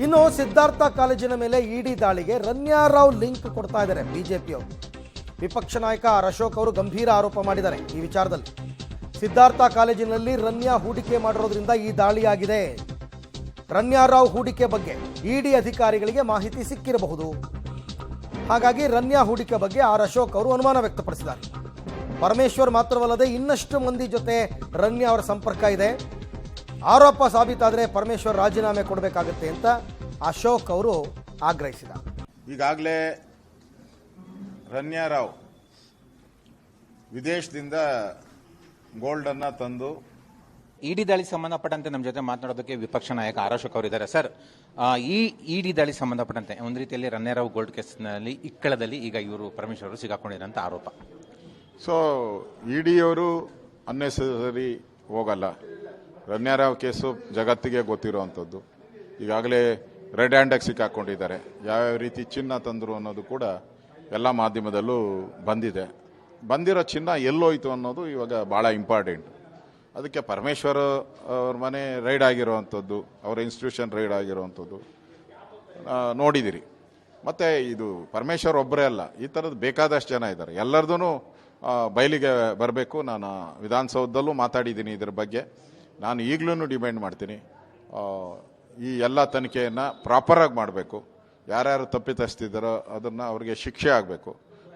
ಇನ್ನು ಸಿದ್ಧಾರ್ಥ ಕಾಲೇಜಿನ ಮೇಲೆ ಇಡಿ ದಾಳಿಗೆ ರನ್ಯಾರಾವ್ ಲಿಂಕ್ ಕೊಡ್ತಾ ಇದ್ದಾರೆ ಬಿಜೆಪಿಯವರು. ವಿಪಕ್ಷ ನಾಯಕ ಆರ್ ಅಶೋಕ್ ಅವರು ಗಂಭೀರ ಆರೋಪ ಮಾಡಿದ್ದಾರೆ ಈ ವಿಚಾರದಲ್ಲಿ. ಸಿದ್ಧಾರ್ಥ ಕಾಲೇಜಿನಲ್ಲಿ ರನ್ಯಾ ಹೂಡಿಕೆ ಮಾಡಿರೋದ್ರಿಂದ ಈ ದಾಳಿಯಾಗಿದೆ. ರನ್ಯಾರಾವ್ ಹೂಡಿಕೆ ಬಗ್ಗೆ ಇಡಿ ಅಧಿಕಾರಿಗಳಿಗೆ ಮಾಹಿತಿ ಸಿಕ್ಕಿರಬಹುದು. ಹಾಗಾಗಿ ರನ್ಯಾ ಹೂಡಿಕೆ ಬಗ್ಗೆ ಆರ್ ಅಶೋಕ್ ಅವರು ಅನುಮಾನ ವ್ಯಕ್ತಪಡಿಸಿದ್ದಾರೆ. ಪರಮೇಶ್ವರ್ ಮಾತ್ರವಲ್ಲದೆ ಇನ್ನಷ್ಟು ಮಂದಿ ಜೊತೆ ರನ್ಯಾ ಅವರ ಸಂಪರ್ಕ ಇದೆ. ಆರೋಪ ಸಾಬೀತಾದರೆ ಪರಮೇಶ್ವರ್ ರಾಜೀನಾಮೆ ಕೊಡಬೇಕಾಗುತ್ತೆ ಅಂತ ಅಶೋಕ್ ಅವರು ಆಗ್ರಹಿಸಿದ್ದಾರೆ. ಈಗಾಗಲೇ ರನ್ಯಾರಾವ್ ವಿದೇಶದಿಂದ ಗೋಲ್ಡ್ ಅನ್ನ ತಂದು ಇಡಿ ದಾಳಿ ಸಂಬಂಧಪಟ್ಟಂತೆ ನಮ್ಮ ಜೊತೆ ಮಾತನಾಡೋದಕ್ಕೆ ವಿಪಕ್ಷ ನಾಯಕ ಆರ್ ಅಶೋಕ್ ಅವರು ಇದ್ದಾರೆ. ಸರ್, ಈ ಇಡಿ ದಾಳಿ ಸಂಬಂಧಪಟ್ಟಂತೆ ಒಂದು ರೀತಿಯಲ್ಲಿ ರನ್ಯಾರಾವ್ ಗೋಲ್ಡ್ ಕೇಸ್ನಲ್ಲಿ ಇಕ್ಕಳದಲ್ಲಿ ಈಗ ಇವರು ಪರಮೇಶ್ವರ್ ಅವರು ಸಿಗಾಕೊಂಡಿರೋಂಥ ಆರೋಪ. ಸೊ ಇಡಿಯವರು ಅನ್ನೆಸರಿ ಹೋಗಲ್ಲ. ರನ್ಯಾರಾವ್ ಕೇಸು ಜಗತ್ತಿಗೆ ಗೊತ್ತಿರುವಂಥದ್ದು. ಈಗಾಗಲೇ ರೆಡ್ ಹ್ಯಾಂಡಾಗಿ ಸಿಕ್ಕಾಕೊಂಡಿದ್ದಾರೆ. ಯಾವ್ಯಾವ ರೀತಿ ಚಿನ್ನ ತಂದರು ಅನ್ನೋದು ಕೂಡ ಎಲ್ಲ ಮಾಧ್ಯಮದಲ್ಲೂ ಬಂದಿದೆ. ಬಂದಿರೋ ಚಿನ್ನ ಎಲ್ಲೋಯ್ತು ಅನ್ನೋದು ಇವಾಗ ಭಾಳ ಇಂಪಾರ್ಟೆಂಟ್. ಅದಕ್ಕೆ ಪರಮೇಶ್ವರ್ ಅವ್ರ ಮನೆ ರೈಡ್ ಆಗಿರೋವಂಥದ್ದು, ಅವರ ಇನ್ಸ್ಟಿಟ್ಯೂಷನ್ ರೈಡ್ ಆಗಿರೋವಂಥದ್ದು ನೋಡಿದಿರಿ. ಮತ್ತು ಇದು ಪರಮೇಶ್ವರ್ ಒಬ್ಬರೇ ಅಲ್ಲ, ಈ ಥರದ್ದು ಬೇಕಾದಷ್ಟು ಜನ ಇದ್ದಾರೆ. ಎಲ್ಲರದೂ ಬಯಲಿಗೆ ಬರಬೇಕು. ನಾನು ವಿಧಾನಸೌಧದಲ್ಲೂ ಮಾತಾಡಿದ್ದೀನಿ ಇದ್ರ ಬಗ್ಗೆ. ನಾನು ಈಗಲೂ ಡಿಮ್ಯಾಂಡ್ ಮಾಡ್ತೀನಿ, ಈ ಎಲ್ಲ ತನಿಖೆಯನ್ನು ಪ್ರಾಪರಾಗಿ ಮಾಡಬೇಕು. ಯಾರ್ಯಾರು ತಪ್ಪಿತಸ್ಥಿದ್ದಾರೋ ಅದನ್ನು ಅವ್ರಿಗೆ ಶಿಕ್ಷೆ ಆಗಬೇಕು.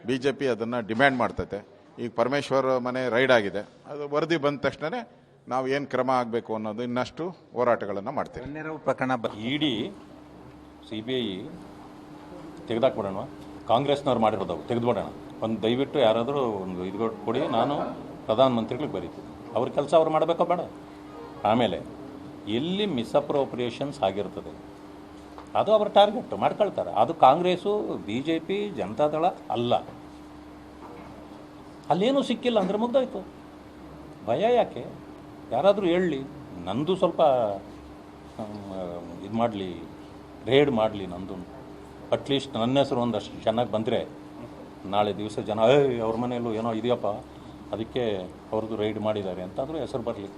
BJP ಅದನ್ನು ಡಿಮ್ಯಾಂಡ್ ಮಾಡ್ತೈತೆ. ಈಗ ಪರಮೇಶ್ವರ್ ಮನೆ ರೈಡ್ ಆಗಿದೆ, ಅದು ವರದಿ ಬಂದ ತಕ್ಷಣ ನಾವು ಏನು ಕ್ರಮ ಆಗಬೇಕು ಅನ್ನೋದು ಇನ್ನಷ್ಟು ಹೋರಾಟಗಳನ್ನು ಮಾಡ್ತೀವಿ. ಪ್ರಕರಣ ಇಡಿ CBI ತೆಗೆದಾಕ್ಬಿಡೋಣ. ಕಾಂಗ್ರೆಸ್ನವ್ರು ಮಾಡಿರೋದು ತೆಗೆದುಬಿಡೋಣ. ಒಂದು ದಯವಿಟ್ಟು ಯಾರಾದರೂ ಒಂದು ಇದು ಕೊಡಿ. ನಾನು ಪ್ರಧಾನಮಂತ್ರಿಗಳಿಗೆ ಬರೀತೀನಿ. ಅವ್ರ ಕೆಲಸ ಅವ್ರು ಮಾಡಬೇಕೋ ಬೇಡ. ಆಮೇಲೆ ಎಲ್ಲಿ ಮಿಸ್ಅಪ್ರೋಪ್ರಿಯೇಷನ್ಸ್ ಆಗಿರ್ತದೆ ಅದು ಅವ್ರ ಟಾರ್ಗೆಟ್ ಮಾಡ್ಕೊಳ್ತಾರೆ. ಅದು ಕಾಂಗ್ರೆಸ್ಸು BJP ಜನತಾದಳ ಅಲ್ಲ. ಅಲ್ಲೇನೂ ಸಿಕ್ಕಿಲ್ಲ ಅಂದ್ರೆ ಮುಗ್ದಾಯ್ತು. ಭಯ ಯಾಕೆ? ಯಾರಾದರೂ ಹೇಳಲಿ, ನಂದು ಸ್ವಲ್ಪ ಇದು ಮಾಡಲಿ, ರೇಡ್ ಮಾಡಲಿ ನಂದು. ಅಟ್ಲೀಸ್ಟ್ ನನ್ನ ಹೆಸರು ಒಂದಷ್ಟು ಚೆನ್ನಾಗಿ ಬಂದರೆ ನಾಳೆ ದಿವಸ ಜನ ಅವ್ರ ಮನೆಯಲ್ಲೂ ಏನೋ ಇದೆಯಪ್ಪ, ಅದಕ್ಕೆ ಅವ್ರದ್ದು ರೈಡ್ ಮಾಡಿದ್ದಾರೆ ಅಂತಾದರೂ ಹೆಸರು ಬರಲಿ.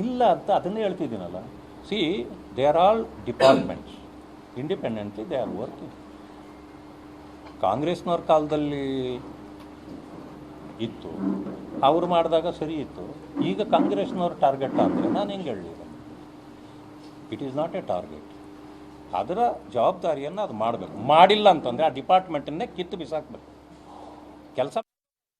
ಇಲ್ಲ ಅಂತ ಅದನ್ನೇ ಹೇಳ್ತಿದ್ದೀನಲ್ಲ. See, they are all departments, independently they are working. ಕಾಂಗ್ರೆಸ್ನವ್ರ ಕಾಲದಲ್ಲಿ ಇತ್ತು, ಅವ್ರು ಮಾಡಿದಾಗ ಸರಿ ಇತ್ತು. ಈಗ ಕಾಂಗ್ರೆಸ್ನವ್ರ ಟಾರ್ಗೆಟ್ ಅಂದರೆ ನಾನು ಹೆಂಗೆ ಹೇಳಲಿಲ್ಲ. It is not A target. ಅದರ ಜವಾಬ್ದಾರಿಯನ್ನು ಅದು ಮಾಡಬೇಕು. ಮಾಡಿಲ್ಲ ಅಂತಂದರೆ ಆ ಡಿಪಾರ್ಟ್ಮೆಂಟನ್ನೇ ಕಿತ್ತು ಬಿಸಾಕಬೇಕು. ಕೆಲಸ